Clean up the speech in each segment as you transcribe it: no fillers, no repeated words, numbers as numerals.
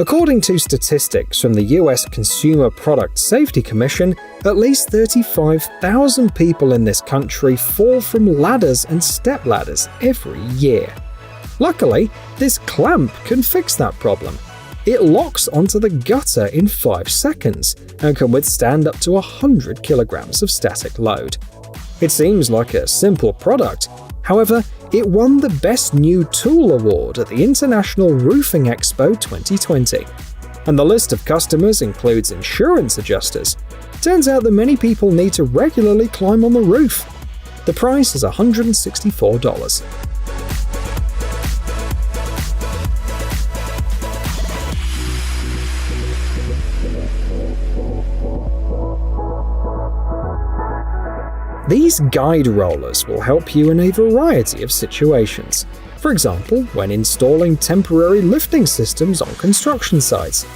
According to statistics from the US Consumer Product Safety Commission, at least 35,000 people in this country fall from ladders and stepladders every year. Luckily, this clamp can fix that problem. It locks onto the gutter in 5 seconds and can withstand up to 100 kilograms of static load. It seems like a simple product. However, it won the Best New Tool award at the International Roofing Expo 2020. And the list of customers includes insurance adjusters. Turns out that many people need to regularly climb on the roof. The price is $164. These guide rollers will help you in a variety of situations. For example, when installing temporary lifting systems on construction sites.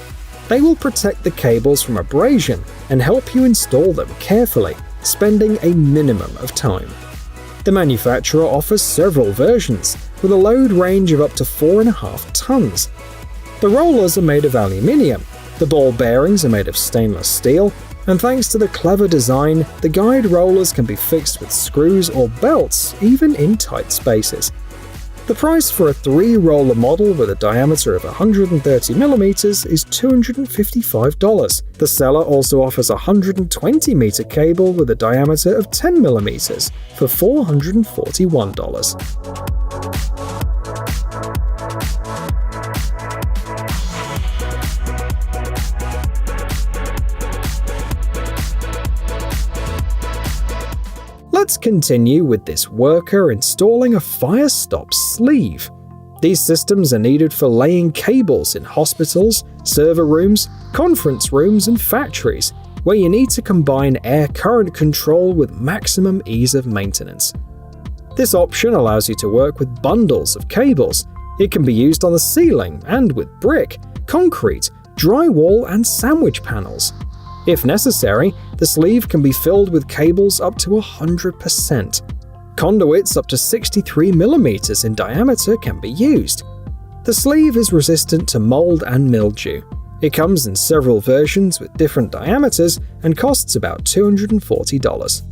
They will protect the cables from abrasion and help you install them carefully, spending a minimum of time. The manufacturer offers several versions, with a load range of up to 4.5 tons. The rollers are made of aluminium, the ball bearings are made of stainless steel, and thanks to the clever design, the guide rollers can be fixed with screws or belts, even in tight spaces. The price for a 3-roller model with a diameter of 130mm is $255. The seller also offers a 120-meter cable with a diameter of 10mm for $441. Let's continue with this worker installing a fire stop sleeve. These systems are needed for laying cables in hospitals, server rooms, conference rooms, and factories, where you need to combine air current control with maximum ease of maintenance. This option allows you to work with bundles of cables. It can be used on the ceiling and with brick, concrete, drywall, and sandwich panels. If necessary, the sleeve can be filled with cables up to 100%. Conduits up to 63mm in diameter can be used. The sleeve is resistant to mold and mildew. It comes in several versions with different diameters and costs about $240.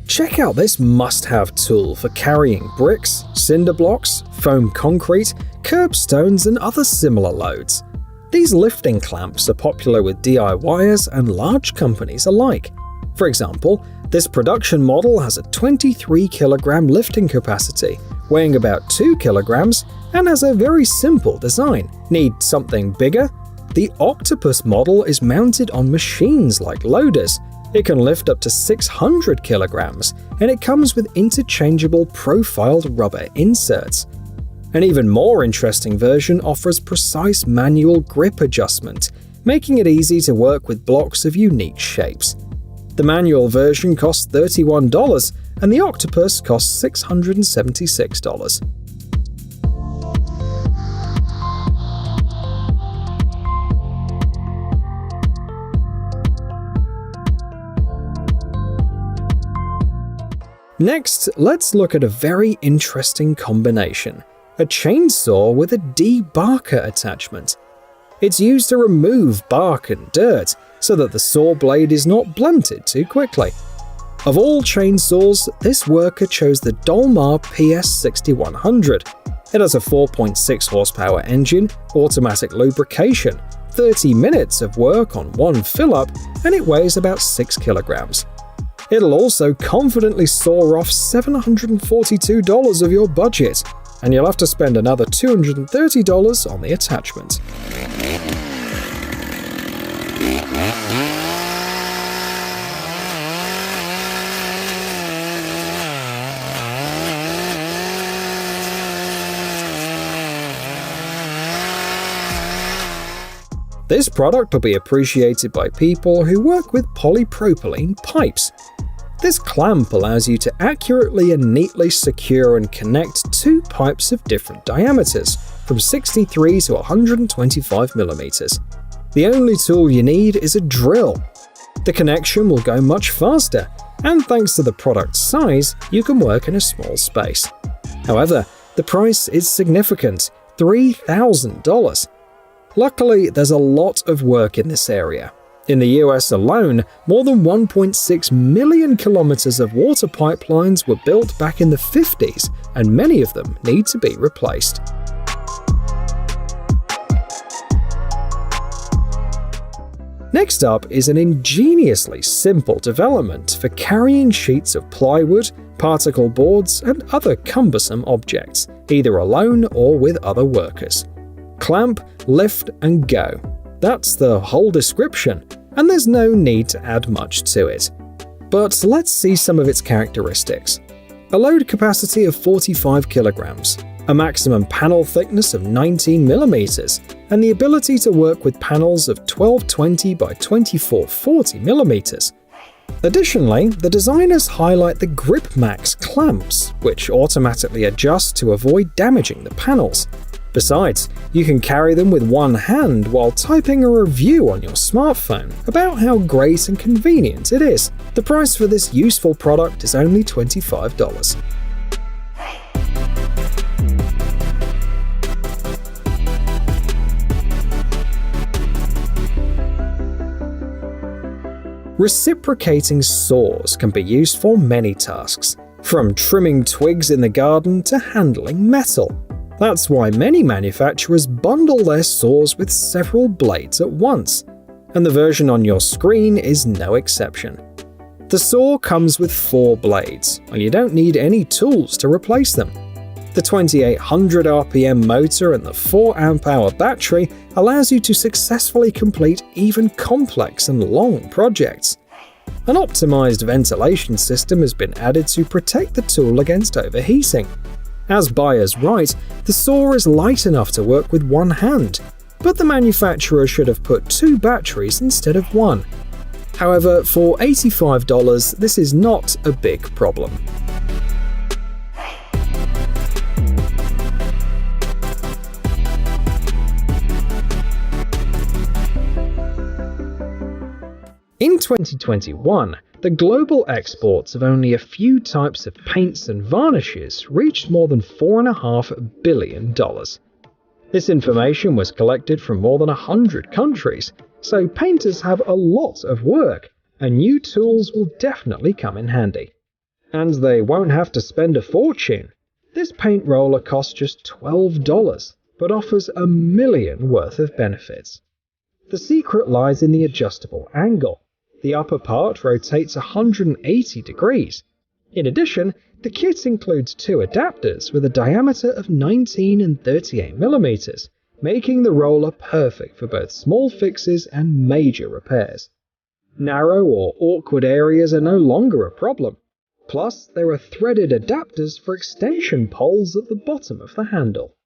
Check out this must-have tool for carrying bricks, cinder blocks, foam concrete, curbstones, and other similar loads. These lifting clamps are popular with DIYers and large companies alike. For example, this production model has a 23-kilogram lifting capacity, weighing about 2 kilograms, and has a very simple design. Need something bigger? The Octopus model is mounted on machines like loaders. It can lift up to 600 kilograms, and it comes with interchangeable profiled rubber inserts. An even more interesting version offers precise manual grip adjustment, making it easy to work with blocks of unique shapes. The manual version costs $31, and the Octopus costs $676. Next, let's look at a very interesting combination: a chainsaw with a debarker attachment. It's used to remove bark and dirt so that the saw blade is not blunted too quickly. Of all chainsaws, this worker chose the Dolmar PS6100. It has a 4.6 horsepower engine, automatic lubrication, 30 minutes of work on one fill-up, and it weighs about 6 kilograms. It'll also confidently saw off $742 of your budget, and you'll have to spend another $230 on the attachment. This product will be appreciated by people who work with polypropylene pipes. This clamp allows you to accurately and neatly secure and connect 2 pipes of different diameters, from 63 to 125 millimeters. The only tool you need is a drill. The connection will go much faster, and thanks to the product's size, you can work in a small space. However, the price is significant – $3,000. Luckily, there's a lot of work in this area. In the US alone, more than 1.6 million kilometers of water pipelines were built back in the 50s, and many of them need to be replaced. Next up is an ingeniously simple development for carrying sheets of plywood, particle boards, and other cumbersome objects, either alone or with other workers. Clamp, lift, and go. That's the whole description, and there's no need to add much to it. But let's see some of its characteristics. A load capacity of 45 kilograms, a maximum panel thickness of 19 millimeters, and the ability to work with panels of 1220 by 2440 millimeters. Additionally, the designers highlight the Grip Max clamps, which automatically adjust to avoid damaging the panels. Besides, you can carry them with one hand while typing a review on your smartphone about how great and convenient it is. The price for this useful product is only $25. Reciprocating saws can be used for many tasks, from trimming twigs in the garden to handling metal. That's why many manufacturers bundle their saws with several blades at once, and the version on your screen is no exception. The saw comes with 4 blades, and you don't need any tools to replace them. The 2800 RPM motor and the 4 amp-hour battery allows you to successfully complete even complex and long projects. An optimized ventilation system has been added to protect the tool against overheating. As buyers write, the saw is light enough to work with one hand, but the manufacturer should have put 2 batteries instead of 1. However, for $85, this is not a big problem. In 2021, the global exports of only a few types of paints and varnishes reached more than $4.5 billion. This information was collected from more than 100 countries, so painters have a lot of work, and new tools will definitely come in handy. And they won't have to spend a fortune. This paint roller costs just $12, but offers $1 million worth of benefits. The secret lies in the adjustable angle. The upper part rotates 180 degrees. In addition, the kit includes 2 adapters with a diameter of 19 and 38 millimeters, making the roller perfect for both small fixes and major repairs. Narrow or awkward areas are no longer a problem. Plus, there are threaded adapters for extension poles at the bottom of the handle.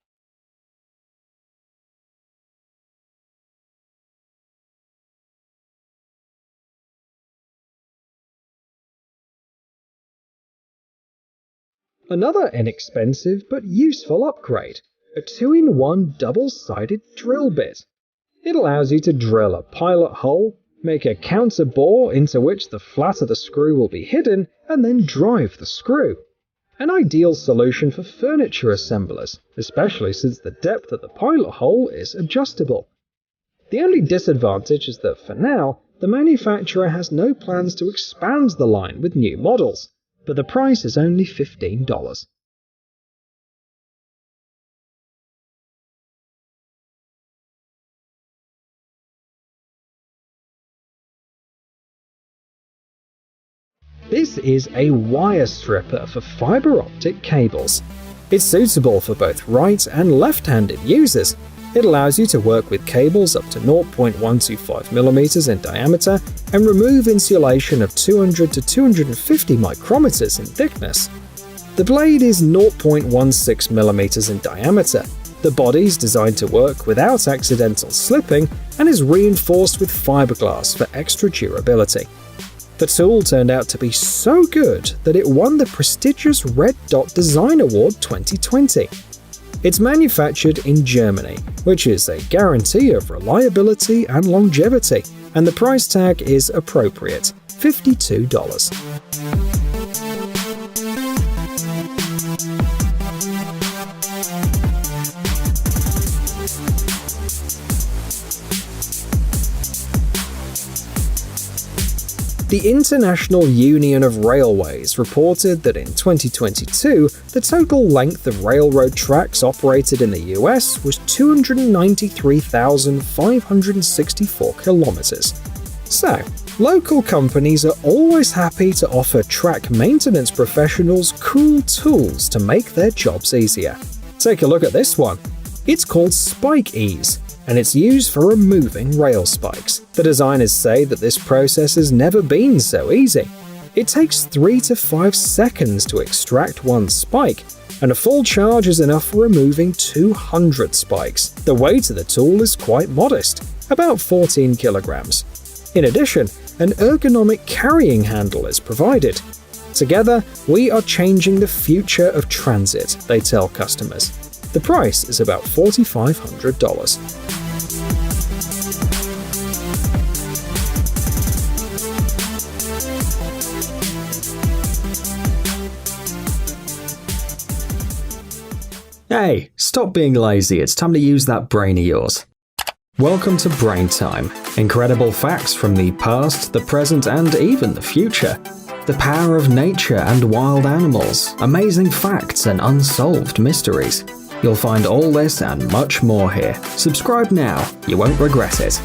Another inexpensive but useful upgrade, a 2-in-1 double-sided drill bit. It allows you to drill a pilot hole, make a counter bore into which the flat of the screw will be hidden, and then drive the screw. An ideal solution for furniture assemblers, especially since the depth of the pilot hole is adjustable. The only disadvantage is that for now, the manufacturer has no plans to expand the line with new models, but the price is only $15. This is a wire stripper for fiber optic cables. It's suitable for both right and left-handed users. It allows you to work with cables up to 0.125 millimeters in diameter and remove insulation of 200 to 250 micrometers in thickness. The blade is 0.16 millimeters in diameter. The body is designed to work without accidental slipping and is reinforced with fiberglass for extra durability. The tool turned out to be so good that it won the prestigious Red Dot Design Award 2020. It's manufactured in Germany, which is a guarantee of reliability and longevity, and the price tag is appropriate, $52. The International Union of Railways reported that in 2022, the total length of railroad tracks operated in the US was 293,564 kilometers. So, local companies are always happy to offer track maintenance professionals cool tools to make their jobs easier. Take a look at this one. It's called Spike Ease, and it's used for removing rail spikes. The designers say that this process has never been so easy. It takes 3 to 5 seconds to extract one spike, and a full charge is enough for removing 200 spikes. The weight of the tool is quite modest, about 14 kilograms. In addition, an ergonomic carrying handle is provided. Together, we are changing the future of transit, they tell customers. The price is about $4,500. Hey, stop being lazy, it's time to use that brain of yours. Welcome to Brain Time. Incredible facts from the past, the present, and even the future. The power of nature and wild animals, amazing facts and unsolved mysteries. You'll find all this and much more here. Subscribe now, you won't regret it.